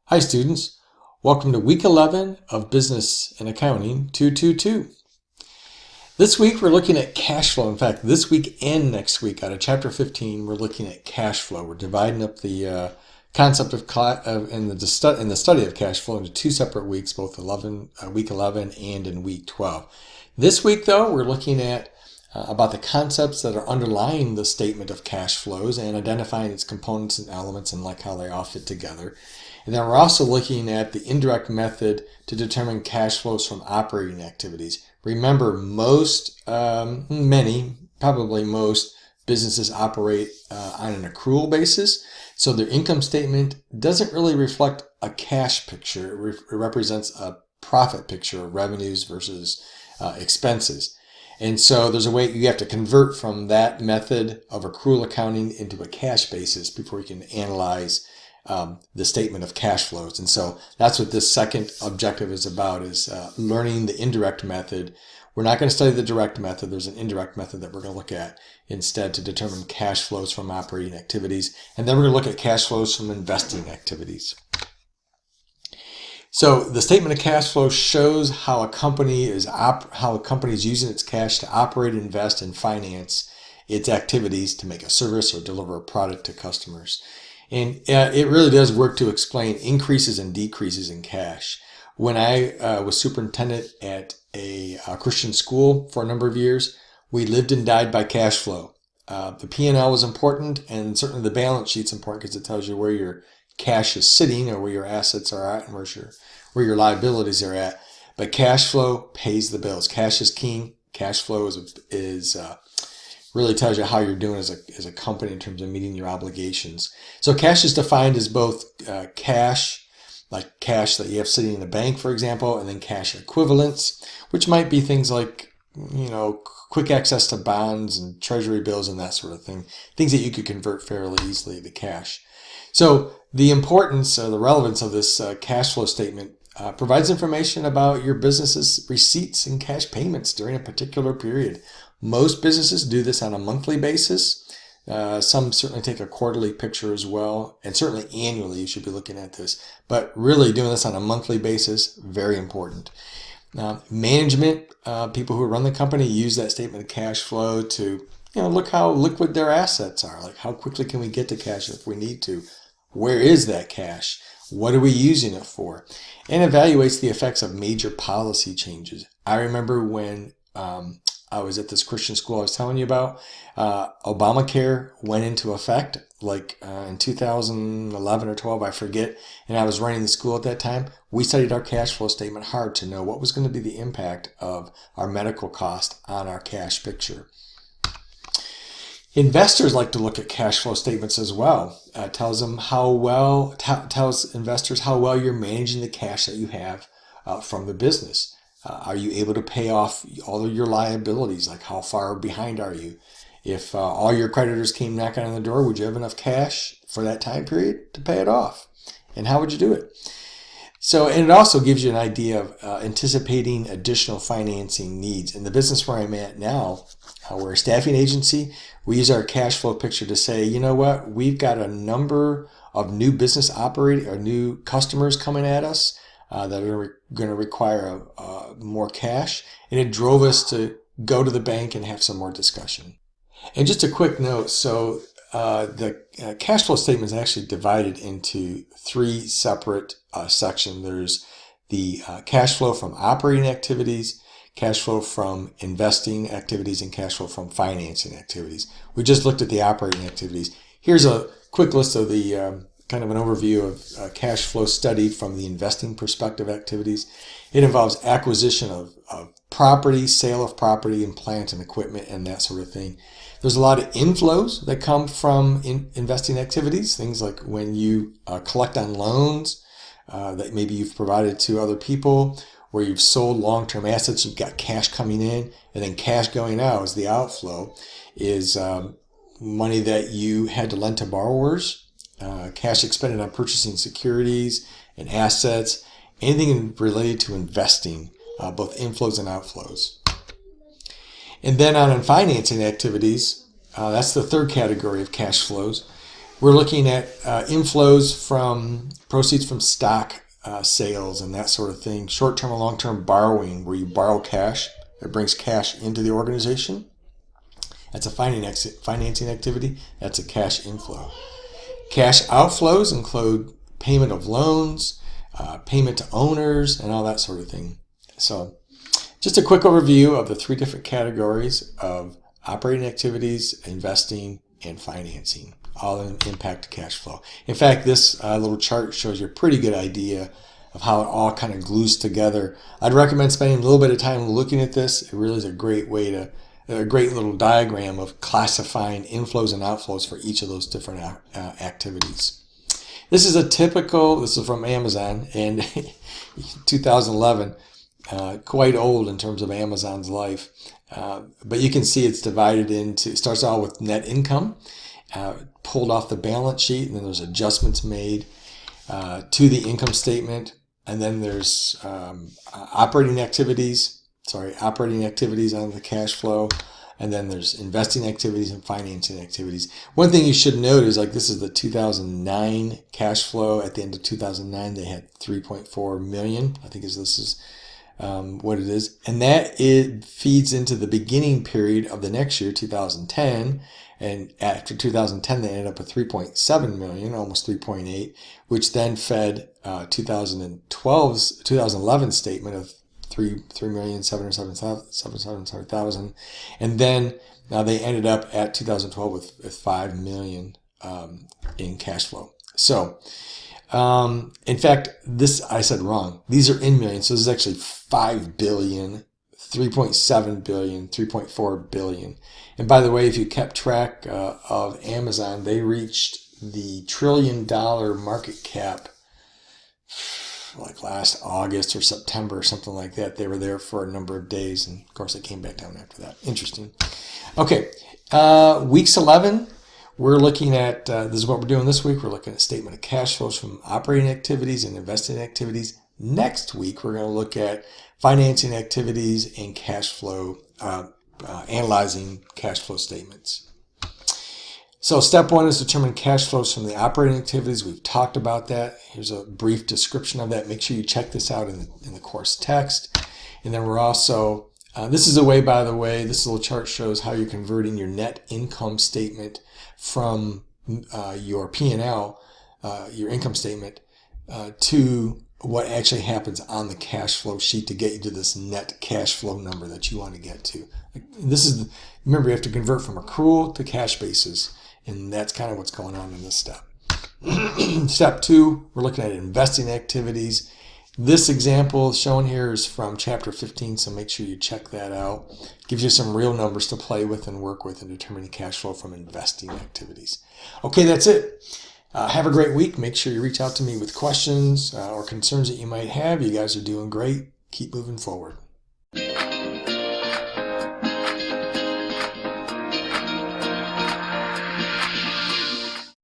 Hi students, welcome to week 11 of Business and Accounting 222. This week we're looking at cash flow. In fact, this week and next week out of chapter 15 we're looking at cash flow. We're dividing up the concept of in the study of cash flow into two separate weeks, both week 11 and in week 12. This week though we're looking at about the concepts that are underlying the statement of cash flows and identifying its components and elements and like how they all fit together. And then we're also looking at the indirect method to determine cash flows from operating activities. Remember, probably most businesses operate on an accrual basis. So their income statement doesn't really reflect a cash picture. It represents a profit picture of revenues versus expenses. And so there's a way you have to convert from that method of accrual accounting into a cash basis before you can analyze the statement of cash flows. And so that's what this second objective is about, is learning the indirect method. We're not going to study the direct method. There's an indirect method that we're going to look at instead to determine cash flows from operating activities. And then we're going to look at cash flows from investing activities. So the statement of cash flow shows how a company is using its cash to operate, invest, and finance its activities to make a service or deliver a product to customers. And it really does work to explain increases and decreases in cash. When I was superintendent at a Christian school for a number of years, we lived and died by cash flow. The P&L was important, and certainly the balance sheet's important because it tells you where your cash is sitting or where your assets are at and where your liabilities are at. But cash flow pays the bills. Cash is king. Cash flow is really tells you how you're doing as a company in terms of meeting your obligations. So cash is defined as both cash, like cash that you have sitting in the bank, for example, and then cash equivalents, which might be things like, quick access to bonds and treasury bills and that sort of thing, things that you could convert fairly easily to cash. So the importance or the relevance of this cash flow statement provides information about your business's receipts and cash payments during a particular period. Most businesses do this on a monthly basis. Some certainly take a quarterly picture as well, and certainly annually you should be looking at this. But really doing this on a monthly basis, very important. Management, people who run the company, use that statement of cash flow to look how liquid their assets are. Like, how quickly can we get to cash if we need to? Where is that cash? What are we using it for? And evaluates the effects of major policy changes. I remember when I was at this Christian school I was telling you about, Obamacare went into effect in 2011 or 12, I forget, and I was running the school at that time. We studied our cash flow statement hard to know what was going to be the impact of our medical cost on our cash picture. Investors like to look at cash flow statements as well. Tells investors how well you're managing the cash that you have from the business. Are you able to pay off all of your liabilities? Like, how far behind are you? If all your creditors came knocking on the door, would you have enough cash for that time period to pay it off? And how would you do it? So, and it also gives you an idea of anticipating additional financing needs. In the business where I'm at now, we're a staffing agency. We use our cash flow picture to say, you know what, we've got a number of new business new customers coming at us that are going to require more cash. And it drove us to go to the bank and have some more discussion. And just a quick note, so the cash flow statement is actually divided into three separate sections. There's the cash flow from operating activities, cash flow from investing activities, and cash flow from financing activities. We just looked at the operating activities. Here's a quick list of the kind of an overview of cash flow study from the investing perspective activities. It involves acquisition of property, sale of property and plant and equipment and that sort of thing. There's a lot of inflows that come from investing activities, things like when you collect on loans that maybe you've provided to other people, where you've sold long-term assets, you've got cash coming in, and then cash going out is the outflow, is money that you had to lend to borrowers, cash expended on purchasing securities and assets, anything related to investing, both inflows and outflows. And then on financing activities, that's the third category of cash flows. We're looking at inflows from proceeds from stock sales and that sort of thing. Short-term and long-term borrowing, where you borrow cash. It brings cash into the organization. That's a financing activity. That's a cash inflow. Cash outflows include payment of loans, payment to owners, and all that sort of thing. So just a quick overview of the three different categories of operating activities, investing, and financing, all impact cash flow. In fact, this little chart shows you a pretty good idea of how it all kind of glues together. I'd recommend spending a little bit of time looking at this. It really is a great little diagram of classifying inflows and outflows for each of those different activities. This is from Amazon, and 2011, quite old in terms of Amazon's life. But you can see it's divided into, it starts out with net income, pulled off the balance sheet, and then there's adjustments made to the income statement. And then there's operating activities on the cash flow. And then there's investing activities and financing activities. One thing you should note is, like, this is the 2009 cash flow. At the end of 2009, they had 3.4 million. I think this is what it is. And it feeds into the beginning period of the next year, 2010. And after 2010, they ended up with 3.7 million, almost 3.8, which then fed 2011 statement of 3,707,000, and then now they ended up at 2012 with 5 million in cash flow. So, in fact, I said wrong. These are in millions, so this is actually 5 billion, 3.7 billion, 3.4 billion. And by the way, if you kept track of Amazon, they reached the $1 trillion market cap like last August or September or something like that. They were there for a number of days, and of course they came back down after that. Interesting. Okay, weeks 11, we're looking at, this is what we're doing this week. We're looking at statement of cash flows from operating activities and investing activities. Next week, we're going to look at financing activities and cash flow, analyzing cash flow statements. So step one is determine cash flows from the operating activities. We've talked about that. Here's a brief description of that. Make sure you check this out in the course text. And then we're also, this is a way, by the way, this little chart shows how you're converting your net income statement from your P&L, your income statement, to what actually happens on the cash flow sheet to get you to this net cash flow number that you want to get to. Remember, you have to convert from accrual to cash basis. And that's kind of what's going on in this step. Step two, we're looking at investing activities. This example shown here is from chapter 15, so make sure you check that out. It gives you some real numbers to play with and work with in determining cash flow from investing activities. Okay, that's it. Have a great week. Make sure you reach out to me with questions or concerns that you might have. You guys are doing great. Keep moving forward.